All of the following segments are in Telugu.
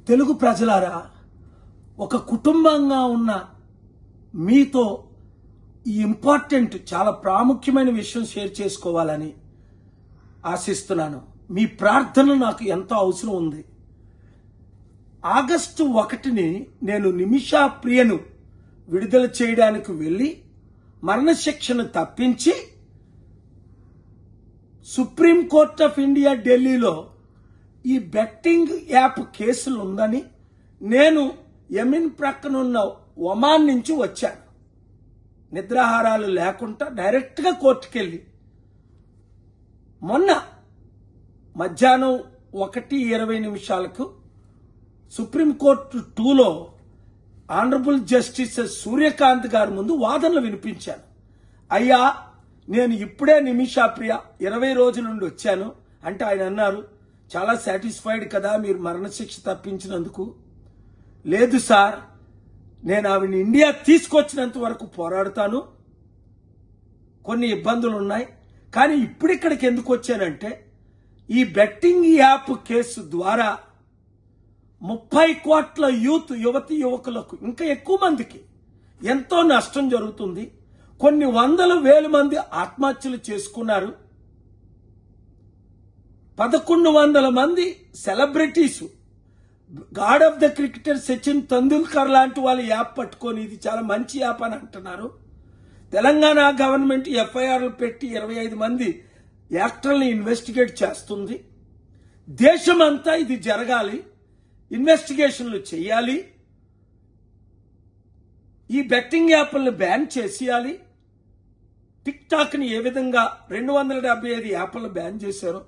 తెలుగు ప్రజలారా, ఒక కుటుంబంగా ఉన్న మీతో ఈ ఇంపార్టెంట్ చాలా ప్రాముఖ్యమైన విషయం షేర్ చేసుకోవాలని ఆశిస్తున్నాను. మీ ప్రార్థన నాకు ఎంతో అవసరం ఉంది. ఆగస్టు 1ని నేను నిమిషా ప్రియను విడుదల చేయడానికి వెళ్ళి మరణశిక్షను తప్పించి సుప్రీం కోర్ట్ ఆఫ్ ఇండియా ఢిల్లీలో ఈ బెట్టింగ్ యాప్ కేసులు ఉందని నేను యమీన్ ప్రక్కనున్న ఒమాన్ నుంచి వచ్చాను. నిద్రాహారాలు లేకుండా డైరెక్ట్గా కోర్టుకెళ్ళి మొన్న మధ్యాహ్నం 1:20 సుప్రీంకోర్టు 2లో ఆనరబుల్ జస్టిస్ సూర్యకాంత్ గారి ముందు వాదనలు వినిపించాను. అయ్యా, నేను ఇప్పుడే నిమిషా ప్రియ 20 రోజుల నుండి వచ్చాను అంటే ఆయన అన్నారు, చాలా సాటిస్ఫైడ్ కదా మీరు మరణశిక్ష తప్పించినందుకు. లేదు సార్, నేను ఆవిడ ఇండియా తీసుకొచ్చినంత వరకు పోరాడుతాను, కొన్ని ఇబ్బందులు ఉన్నాయి, కానీ ఇప్పుడు ఇక్కడికి ఎందుకు వచ్చానంటే ఈ బెట్టింగ్ యాప్ కేసు ద్వారా 30 కోట్ల యువతి యువకులకు ఇంకా ఎక్కువ మందికి ఎంతో నష్టం జరుగుతుంది. కొన్ని 100,000 మంది ఆత్మహత్యలు చేసుకున్నారు. 1100 మంది celebrities, god of the cricketer Sachin Tendulkar లాంటి వాళ్ళు యాప్ పట్టుకొని ఇది చాలా మంచి యాప్ అని అంటున్నారు. తెలంగాణ గవర్నమెంట్ ఎఫ్ఐఆర్లు పెట్టి 25 మంది యాక్టర్ని ఇన్వెస్టిగేట్ చేస్తుంది. దేశమంతా ఇది జరగాలి, ఇన్వెస్టిగేషన్లు చేయాలి, ఈ బెట్టింగ్ యాప్లను బ్యాన్ చేసేయాలి. టిక్ టాక్ ని ఏ విధంగా 275 యాప్లను బ్యాన్ చేశారో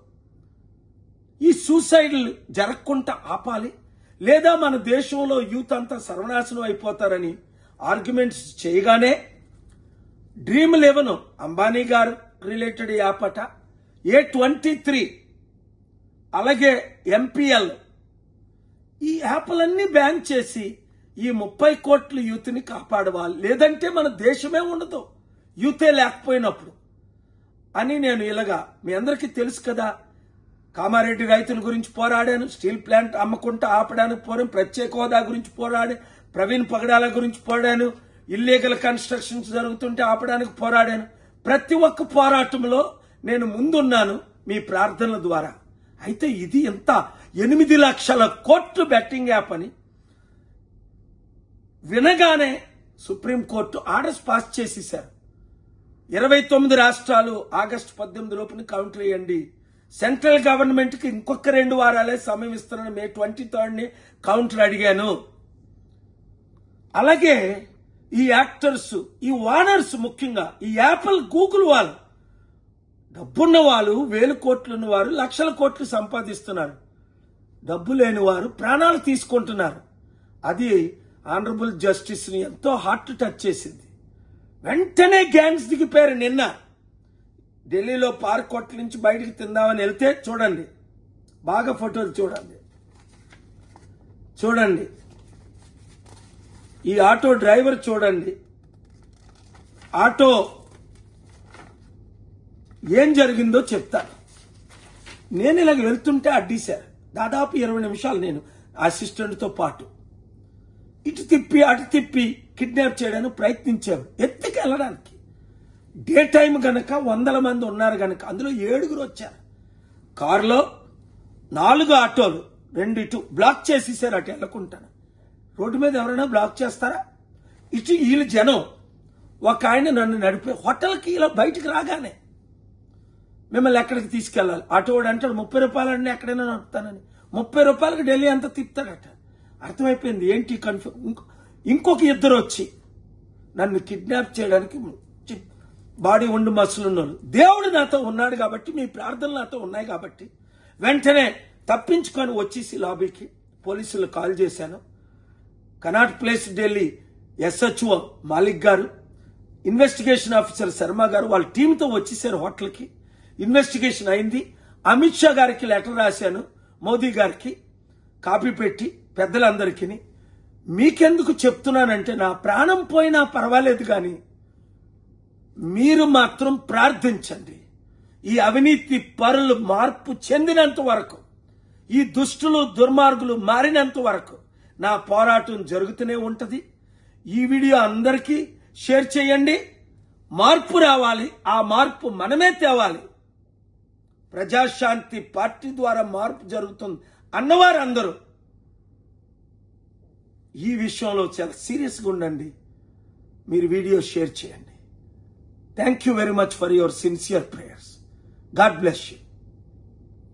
ఈ సూసైడ్లు జరగకుండా ఆపాలి, లేదా మన దేశంలో యూత్ అంతా సర్వనాశనం అయిపోతారని ఆర్గ్యుమెంట్స్ చేయగానే Dream11 అంబానీ గారు రిలేటెడ్ యాప్ అట, A23 అలాగే MPL ఈ యాప్లన్నీ బ్యాన్ చేసి ఈ 30 కోట్ల యూత్ ని కాపాడవాలి, లేదంటే మన దేశమే ఉండదు యూతే లేకపోయినప్పుడు అని నేను ఇలాగా మీ అందరికీ తెలుసు కదా. కామారెడ్డి రైతుల గురించి పోరాడాను, స్టీల్ ప్లాంట్ అమ్మకుంటా ఆపడానికి పోరాను, ప్రత్యేక హోదా గురించి పోరాడాను, ప్రవీణ్ పగడాల గురించి పోరాడాను, ఇల్లీగల్ కన్స్ట్రక్షన్స్ జరుగుతుంటే ఆపడానికి పోరాడాను. ప్రతి ఒక్క పోరాటంలో నేను ముందున్నాను మీ ప్రార్థనల ద్వారా. అయితే ఇది ఎంత 8 లక్షల కోట్లు బెట్టింగ్ యాప్ అని వినగానే సుప్రీంకోర్టు ఆర్డర్స్ పాస్ చేసేశారు. 29 రాష్ట్రాలు ఆగస్టు 18 లోపున కౌంటర్ వేయండి, సెంట్రల్ గవర్నమెంట్ కి ఇంకొక 2 వారాలే సమయం ఇస్తున్నాను, మే 23 కౌంటర్ అడిగాను. అలాగే ఈ యాక్టర్స్, ఈ ఓనర్స్, ముఖ్యంగా ఈ యాపిల్ గూగుల్ వాళ్ళు, డబ్బున్న వాళ్ళు 1000 కోట్లు ఉన్నవారు లక్షల కోట్లు సంపాదిస్తున్నారు, డబ్బు లేని వారు ప్రాణాలు తీసుకుంటున్నారు. అది ఆనరబుల్ జస్టిస్ ని ఎంతో హార్ట్ టచ్ చేసింది. వెంటనే గ్యాంగ్స్ దిగిపోయారు. నిన్న ఢిల్లీలో పార్క్ హోటల్ నుంచి బయటికి తిందామని వెళ్తే చూడండి, బాగా ఫోటోలు చూడండి, ఈ ఆటో డ్రైవర్ చూడండి, ఆటో ఏం జరిగిందో చెప్తాను. నేను ఇలాగ వెళ్తుంటే అడ్డీశారు. దాదాపు 20 నిమిషాలు నేను అసిస్టెంట్తో పాటు ఇటు తిప్పి అటు తిప్పి కిడ్నాప్ చేయడానికి ప్రయత్నించాము, ఎత్తుకు వెళ్ళడానికి. డే టైం గనక 100 మంది ఉన్నారు గనక అందులో 7 వచ్చారు. కారులో 4 ఆటోలు, 2 ఇటు బ్లాక్ చేసేసారు. అటు వెళ్ళకుంటాను. రోడ్డు మీద ఎవరైనా బ్లాక్ చేస్తారా? ఇటు వీళ్ళు జనం. ఒక ఆయన నన్ను నడిపే హోటల్కి ఇలా బయటికి రాగానే మిమ్మల్ని ఎక్కడికి తీసుకెళ్ళాలి, ఆటోవాడు అంటాడు 30 రూపాయలు ఎక్కడైనా నడుపుతానని. 30 రూపాయలకి ఢిల్లీ అంతా తిప్పుతాడట. అర్థమైపోయింది ఏంటి ఇంకొక 2 వచ్చి నన్ను కిడ్నాప్ చేయడానికి బాడీ ఉండి మసులున్నారు. దేవుడు నాతో ఉన్నాడు కాబట్టి, మీ ప్రార్థనలు నాతో ఉన్నాయి కాబట్టి వెంటనే తప్పించుకొని వచ్చేసి లాబీకి పోలీసులు కాల్ చేశాను. Cannot place Delhi SHO Malik గారు, ఇన్వెస్టిగేషన్ ఆఫీసర్ శర్మ గారు వాళ్ళ టీంతో వచ్చేసారు హోటల్కి. ఇన్వెస్టిగేషన్ అయింది. అమిత్ షా గారికి లెటర్ రాశాను, మోదీ గారికి కాపీ పెట్టి పెద్దలందరికీ. మీకెందుకు చెప్తున్నానంటే నా ప్రాణం పోయినా పర్వాలేదు కానీ మీరు మాత్రం ప్రార్థించండి. ఈ అవినీతి పరులు మార్పు చెందినంత వరకు ఈ దుష్టులు దుర్మార్గులు మారినంత వరకు నా పోరాటం జరుగుతూనే ఉంటది. ఈ వీడియో అందరికీ షేర్ చేయండి. మార్పు రావాలి. ఆ మార్పు మనమే తేవాలి. ప్రజాశాంతి పార్టీ ద్వారా మార్పు జరుగుతుంది అన్నవారు అందరూ ఈ విషయంలో చాలా సీరియస్గా ఉండండి. మీరు వీడియో షేర్ చేయండి. Thank you very much for your sincere prayers. God bless you.